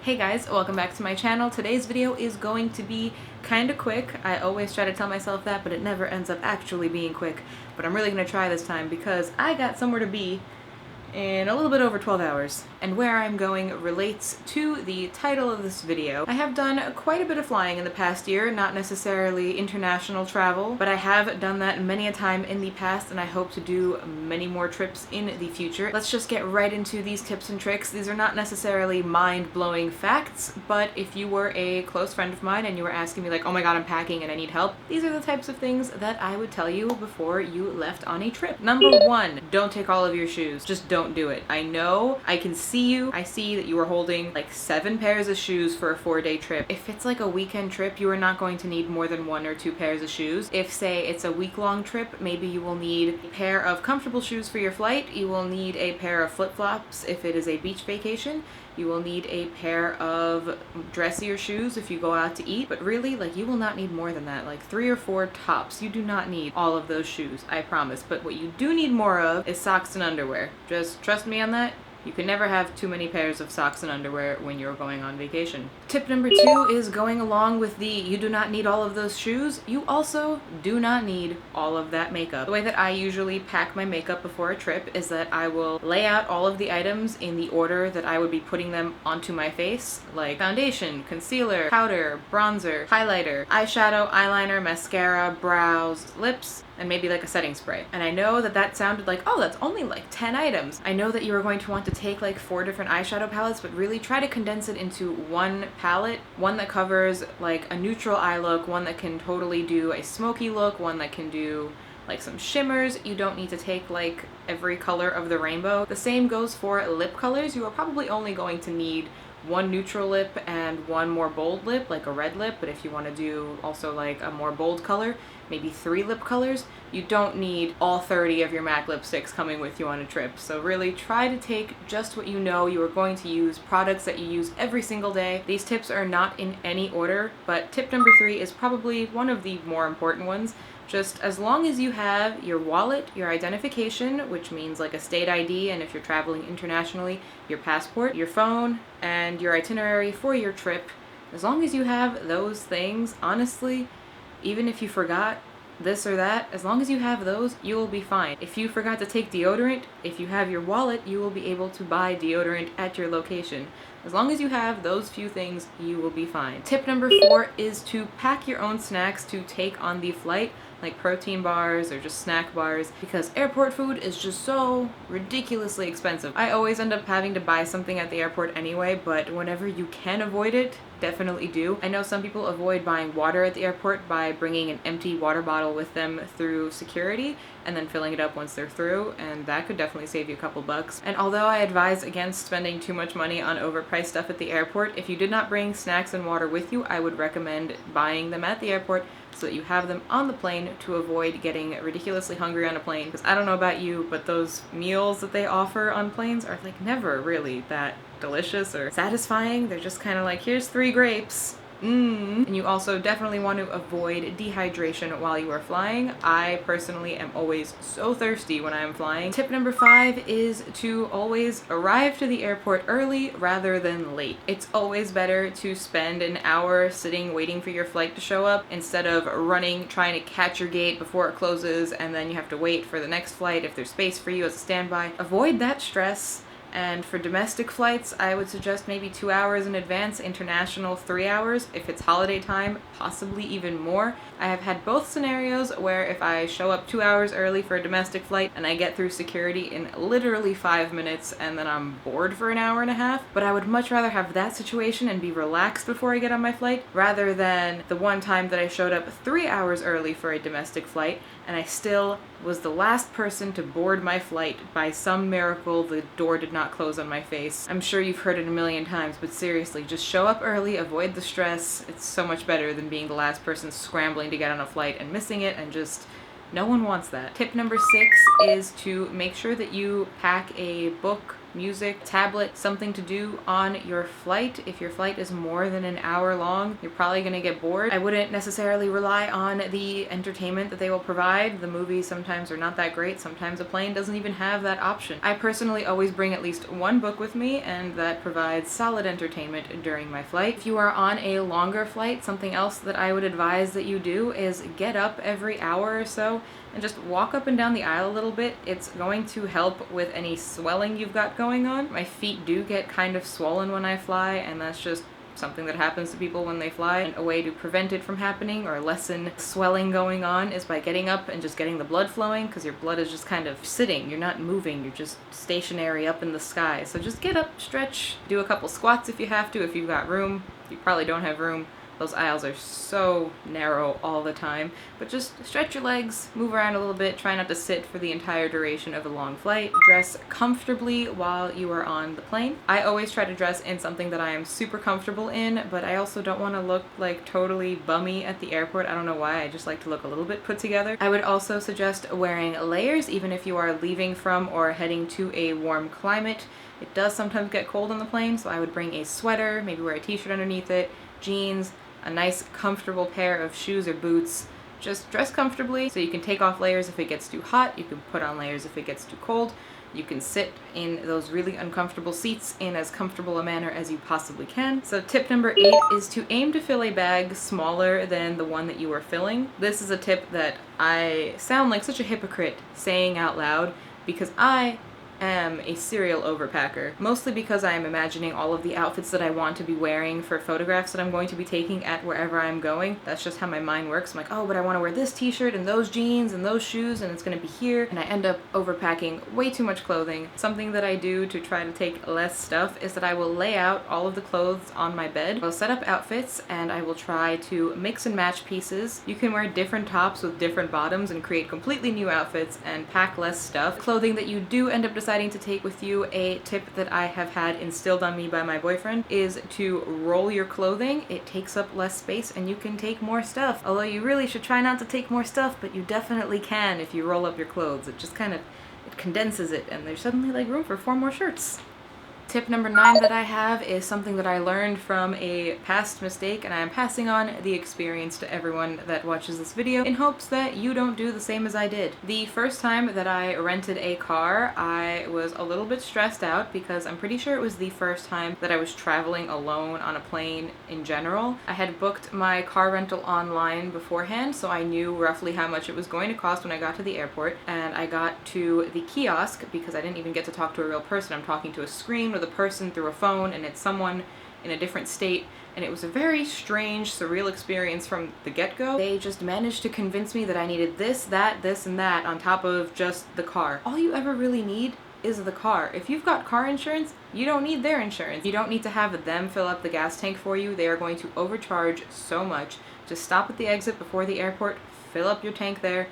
Hey guys, welcome back to my channel. Today's video is going to be kinda quick. I always try to tell myself that, but it never ends up actually being quick. But I'm really gonna try this time because I got somewhere to be in a little bit over 12 hours. And where I'm going relates to the title of this video. I have done quite a bit of flying in the past year, not necessarily international travel, but I have done that many a time in the past and I hope to do many more trips in the future. Let's just get right into these tips and tricks. These are not necessarily mind-blowing facts, but if you were a close friend of mine and you were asking me like, oh my god, I'm packing and I need help, these are the types of things that I would tell you before you left on a trip. Number one, don't take all of your shoes. Just don't do it. I know, I can see you. I see that you are holding like 7 pairs of shoes for a 4-day trip. If it's like a weekend trip, you are not going to need more than 1 or 2 pairs of shoes. If say it's a week-long trip, maybe you will need a pair of comfortable shoes for your flight. You will need a pair of flip-flops if it is a beach vacation. You will need a pair of dressier shoes if you go out to eat, but really, like, you will not need more than that, like 3 or 4 tops. You do not need all of those shoes, I promise. But what you do need more of is socks and underwear. Just trust me on that. You can never have too many pairs of socks and underwear when you're going on vacation. Tip number 2 is going along with the you do not need all of those shoes, you also do not need all of that makeup. The way that I usually pack my makeup before a trip is that I will lay out all of the items in the order that I would be putting them onto my face, like foundation, concealer, powder, bronzer, highlighter, eyeshadow, eyeliner, mascara, brows, lips, and maybe like a setting spray. And I know that that sounded like, oh, that's only like 10 items. I know that you are going to want to take like 4 different eyeshadow palettes, but really try to condense it into one palette, one that covers like a neutral eye look, one that can totally do a smoky look, one that can do like some shimmers. You don't need to take like every color of the rainbow. The same goes for lip colors. You are probably only going to need 1 neutral lip and 1 more bold lip, like a red lip, but if you want to do also like a more bold color, maybe 3 lip colors. You don't need all 30 of your MAC lipsticks coming with you on a trip. So really try to take just what you know you are going to use, products that you use every single day. These tips are not in any order, but tip number 3 is probably one of the more important ones. Just as long as you have your wallet, your identification, which means like a state ID, and if you're traveling internationally, your passport, your phone, and your itinerary for your trip, as long as you have those things, honestly, even if you forgot this or that, as long as you have those, you will be fine. If you forgot to take deodorant, if you have your wallet, you will be able to buy deodorant at your location. As long as you have those few things, you will be fine. Tip number 4 is to pack your own snacks to take on the flight, like protein bars or just snack bars, because airport food is just so ridiculously expensive. I always end up having to buy something at the airport anyway, but whenever you can avoid it, definitely do. I know some people avoid buying water at the airport by bringing an empty water bottle with them through security and then filling it up once they're through, and that could definitely save you a couple bucks. And although I advise against spending too much money on overpriced stuff at the airport, if you did not bring snacks and water with you, I would recommend buying them at the airport so that you have them on the plane to avoid getting ridiculously hungry on a plane. Because I don't know about you, but those meals that they offer on planes are like never really that delicious or satisfying. They're just kind of like, here's 3 grapes. And you also definitely want to avoid dehydration while you are flying. I personally am always so thirsty when I am flying. Tip number 5 is to always arrive to the airport early rather than late. It's always better to spend an hour sitting waiting for your flight to show up instead of running trying to catch your gate before it closes and then you have to wait for the next flight if there's space for you as a standby. Avoid that stress. And for domestic flights, I would suggest maybe 2 hours in advance, international 3 hours. If it's holiday time, possibly even more. I have had both scenarios where if I show up 2 hours early for a domestic flight and I get through security in literally 5 minutes and then I'm bored for an hour and a half, but I would much rather have that situation and be relaxed before I get on my flight rather than the one time that I showed up 3 hours early for a domestic flight and I still was the last person to board my flight. By some miracle, the door did not close on my face. I'm sure you've heard it a million times, but seriously, just show up early, avoid the stress. It's so much better than being the last person scrambling to get on a flight and missing it, and just no one wants that. Tip number 6 is to make sure that you pack a book music, tablet, something to do on your flight. If your flight is more than an hour long, you're probably gonna get bored. I wouldn't necessarily rely on the entertainment that they will provide. The movies sometimes are not that great. Sometimes a plane doesn't even have that option. I personally always bring at least one book with me, and that provides solid entertainment during my flight. If you are on a longer flight, something else that I would advise that you do is get up every hour or so and just walk up and down the aisle a little bit. It's going to help with any swelling you've got going on. My feet do get kind of swollen when I fly, and that's just something that happens to people when they fly. And a way to prevent it from happening or lessen swelling going on is by getting up and just getting the blood flowing, because your blood is just kind of sitting. You're not moving, you're just stationary up in the sky. So just get up, stretch, do a couple squats if you have to, if you've got room. You probably don't have room. Those aisles are so narrow all the time, but just stretch your legs, move around a little bit, try not to sit for the entire duration of a long flight. Dress comfortably while you are on the plane. I always try to dress in something that I am super comfortable in, but I also don't want to look like totally bummy at the airport. I don't know why, I just like to look a little bit put together. I would also suggest wearing layers even if you are leaving from or heading to a warm climate. It does sometimes get cold on the plane, so I would bring a sweater, maybe wear a t-shirt underneath it, jeans, a nice comfortable pair of shoes or boots. Just dress comfortably so you can take off layers if it gets too hot, you can put on layers if it gets too cold, you can sit in those really uncomfortable seats in as comfortable a manner as you possibly can. So tip number 8 is to aim to fill a bag smaller than the one that you are filling. This is a tip that I sound like such a hypocrite saying out loud, because I am a serial overpacker, mostly because I am imagining all of the outfits that I want to be wearing for photographs that I'm going to be taking at wherever I'm going. That's just how my mind works. I'm like, oh, but I want to wear this t-shirt and those jeans and those shoes and it's going to be here, and I end up overpacking way too much clothing. Something that I do to try to take less stuff is that I will lay out all of the clothes on my bed. I'll set up outfits and I will try to mix and match pieces. You can wear different tops with different bottoms and create completely new outfits and pack less stuff. Clothing that you do end up deciding to take with you, a tip that I have had instilled on me by my boyfriend is to roll your clothing. It takes up less space and you can take more stuff. Although you really should try not to take more stuff, but you definitely can if you roll up your clothes. It just kind of, it condenses it and there's suddenly like room for 4 more shirts. Tip number 9 that I have is something that I learned from a past mistake, and I am passing on the experience to everyone that watches this video in hopes that you don't do the same as I did. The first time that I rented a car, I was a little bit stressed out because I'm pretty sure it was the first time that I was traveling alone on a plane in general. I had booked my car rental online beforehand, so I knew roughly how much it was going to cost when I got to the airport, and I got to the kiosk because I didn't even get to talk to a real person. I'm talking to a screen with a person through a phone, and it's someone in a different state, and it was a very strange, surreal experience from the get-go. They just managed to convince me that I needed this, that, this, and that on top of just the car. All you ever really need is the car. If you've got car insurance, you don't need their insurance. You don't need to have them fill up the gas tank for you. They are going to overcharge so much. Just stop at the exit before the airport, fill up your tank there,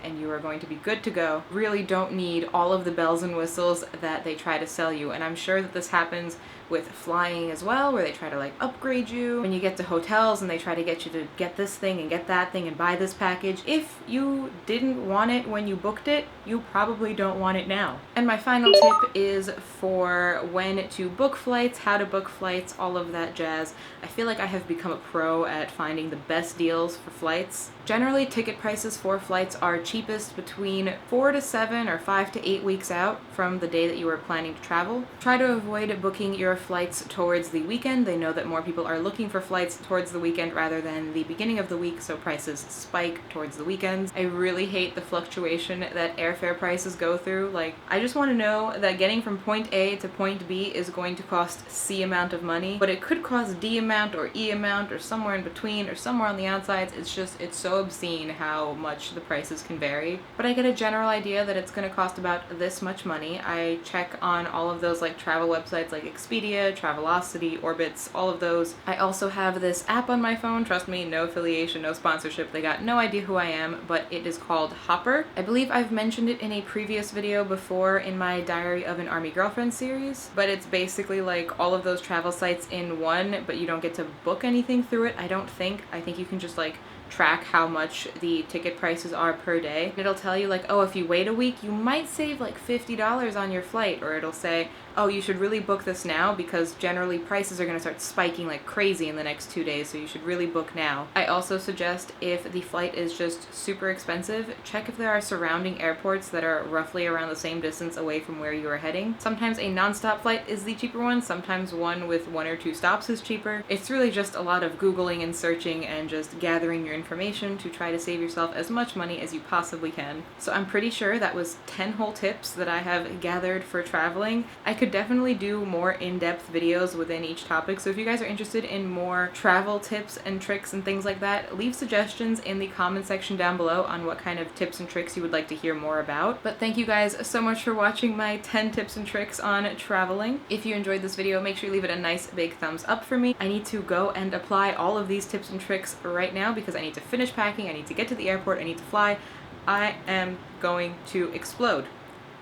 and you are going to be good to go. Really don't need all of the bells and whistles that they try to sell you, and I'm sure that this happens with flying as well, where they try to like upgrade you when you get to hotels and they try to get you to get this thing and get that thing and buy this package. If you didn't want it when you booked it, you probably don't want it now. And my final tip is for when to book flights, how to book flights, all of that jazz. I feel like I have become a pro at finding the best deals for flights. Generally, ticket prices for flights are cheapest between 4 to 7 or 5 to 8 weeks out from the day that you are planning to travel. Try to avoid booking your flights towards the weekend. They know that more people are looking for flights towards the weekend rather than the beginning of the week, so prices spike towards the weekends. I really hate the fluctuation that airfare prices go through. Like, I just want to know that getting from point A to point B is going to cost C amount of money, but it could cost D amount or E amount or somewhere in between or somewhere on the outsides. It's so obscene how much the prices can vary. But I get a general idea that it's going to cost about this much money. I check on all of those like travel websites like Expedia, Travelocity, Orbitz, all of those. I also have this app on my phone. Trust me, no affiliation, no sponsorship. They got no idea who I am, but it is called Hopper. I believe I've mentioned it in a previous video before in my Diary of an Army Girlfriend series, but it's basically like all of those travel sites in one, but you don't get to book anything through it, I don't think. I think you can just like track how much the ticket prices are per day. It'll tell you like, oh, if you wait a week, you might save like $50 on your flight, or it'll say, oh, you should really book this now because generally prices are going to start spiking like crazy in the next 2 days, so you should really book now. I also suggest if the flight is just super expensive, check if there are surrounding airports that are roughly around the same distance away from where you are heading. Sometimes a non-stop flight is the cheaper one, sometimes one with 1 or 2 stops is cheaper. It's really just a lot of Googling and searching and just gathering your information to try to save yourself as much money as you possibly can. So I'm pretty sure that was 10 whole tips that I have gathered for traveling. I could definitely do more in-depth videos within each topic, so if you guys are interested in more travel tips and tricks and things like that, leave suggestions in the comment section down below on what kind of tips and tricks you would like to hear more about. But thank you guys so much for watching my 10 tips and tricks on traveling. If you enjoyed this video, make sure you leave it a nice big thumbs up for me. I need to go and apply all of these tips and tricks right now because I need to finish packing, I need to get to the airport, I need to fly. I am going to explode,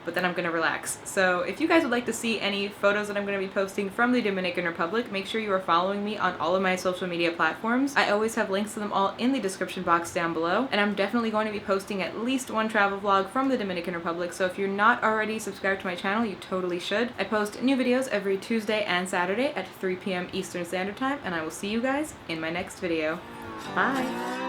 but then I'm going to relax. So if you guys would like to see any photos that I'm going to be posting from the Dominican Republic, make sure you are following me on all of my social media platforms. I always have links to them all in the description box down below, and I'm definitely going to be posting at least one travel vlog from the Dominican Republic, so if you're not already subscribed to my channel, you totally should. I post new videos every Tuesday and Saturday at 3 p.m. Eastern Standard Time, and I will see you guys in my next video. Bye!